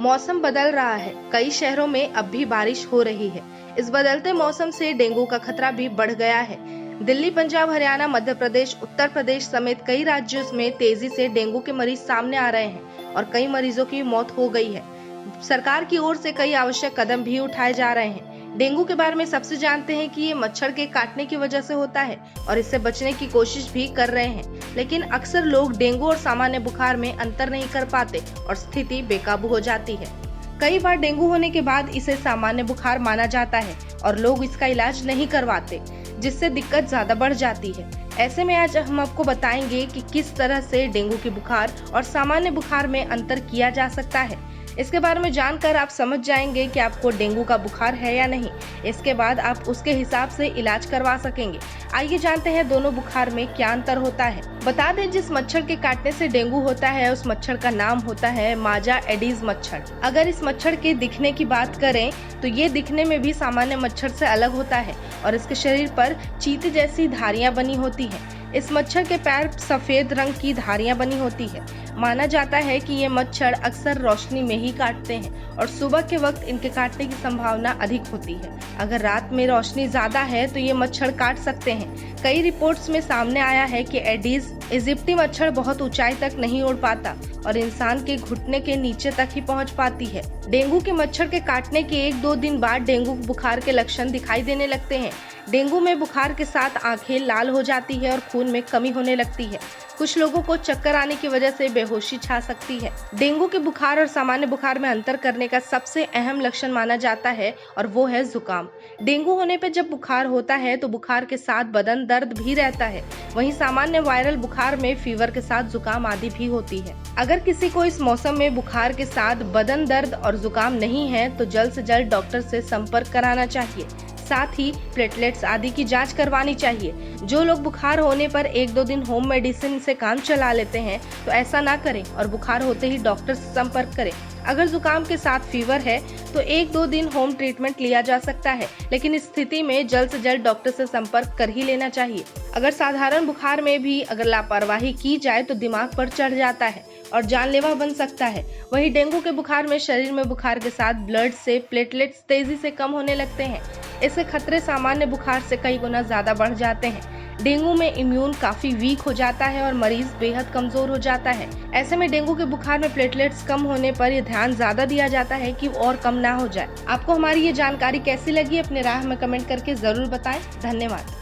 मौसम बदल रहा है। कई शहरों में अब भी बारिश हो रही है। इस बदलते मौसम से डेंगू का खतरा भी बढ़ गया है। दिल्ली, पंजाब, हरियाणा, मध्य प्रदेश, उत्तर प्रदेश समेत कई राज्यों में तेजी से डेंगू के मरीज सामने आ रहे हैं और कई मरीजों की मौत हो गई है। सरकार की ओर से कई आवश्यक कदम भी उठाए जा रहे हैं। डेंगू के बारे में सबसे जानते हैं कि ये मच्छर के काटने की वजह से होता है और इससे बचने की कोशिश भी कर रहे हैं, लेकिन अक्सर लोग डेंगू और सामान्य बुखार में अंतर नहीं कर पाते और स्थिति बेकाबू हो जाती है। कई बार डेंगू होने के बाद इसे सामान्य बुखार माना जाता है और लोग इसका इलाज नहीं करवाते, जिससे दिक्कत ज्यादा बढ़ जाती है। ऐसे में आज हम आपको बताएंगे कि किस तरह से डेंगू की बुखार और सामान्य बुखार में अंतर किया जा सकता है। इसके बारे में जानकर आप समझ जाएंगे कि आपको डेंगू का बुखार है या नहीं। इसके बाद आप उसके हिसाब से इलाज करवा सकेंगे। आइए जानते हैं दोनों बुखार में क्या अंतर होता है। बता दें, जिस मच्छर के काटने से डेंगू होता है उस मच्छर का नाम होता है माजा एडीज मच्छर। अगर इस मच्छर के दिखने की बात करें तो ये दिखने में भी सामान्य मच्छर से अलग होता है और इसके शरीर पर चीते जैसी धारियां बनी होती हैं। इस मच्छर के पैर सफेद रंग की धारियां बनी होती है। माना जाता है कि ये मच्छर अक्सर रोशनी में ही काटते हैं और सुबह के वक्त इनके काटने की संभावना अधिक होती है। अगर रात में रोशनी ज्यादा है तो ये मच्छर काट सकते हैं। कई रिपोर्ट्स में सामने आया है कि एडीज इजिप्टी मच्छर बहुत ऊंचाई तक नहीं उड़ पाता और इंसान के घुटने के नीचे तक ही पहुंच पाती है। डेंगू के मच्छर के काटने के 1-2 दिन बाद डेंगू बुखार के लक्षण दिखाई देने लगते हैं। डेंगू में बुखार के साथ आंखें लाल हो जाती है और खून में कमी होने लगती है। कुछ लोगों को चक्कर आने की वजह से बेहोशी छा सकती है। डेंगू के बुखार और सामान्य बुखार में अंतर करने का सबसे अहम लक्षण माना जाता है और वो है जुकाम। डेंगू होने पे जब बुखार होता है तो बुखार के साथ बदन दर्द भी रहता है। वहीं सामान्य वायरल बुखार में फीवर के साथ जुकाम आदि भी होती है। अगर किसी को इस मौसम में बुखार के साथ बदन दर्द और जुकाम नहीं है तो जल्द से जल्द डॉक्टर से संपर्क कराना चाहिए। साथ ही प्लेटलेट्स आदि की जांच करवानी चाहिए। जो लोग बुखार होने पर 1-2 दिन होम मेडिसिन से काम चला लेते हैं तो ऐसा ना करें और बुखार होते ही डॉक्टर से संपर्क करें। अगर जुकाम के साथ फीवर है तो 1-2 दिन होम ट्रीटमेंट लिया जा सकता है, लेकिन इस स्थिति में जल्द से जल्द डॉक्टर से संपर्क कर ही लेना चाहिए। अगर साधारण बुखार में भी अगर लापरवाही की जाए तो दिमाग पर चढ़ जाता है और जानलेवा बन सकता है। वहीं डेंगू के बुखार में शरीर में बुखार के साथ ब्लड से प्लेटलेट्स तेजी से कम होने लगते हैं। इससे खतरे सामान्य बुखार से कई गुना ज्यादा बढ़ जाते हैं। डेंगू में इम्यून काफी वीक हो जाता है और मरीज बेहद कमजोर हो जाता है। ऐसे में डेंगू के बुखार में प्लेटलेट्स कम होने पर यह ध्यान ज्यादा दिया जाता है कि और कम ना हो जाए। आपको हमारी ये जानकारी कैसी लगी अपने राय में कमेंट करके जरूर बताएं। धन्यवाद।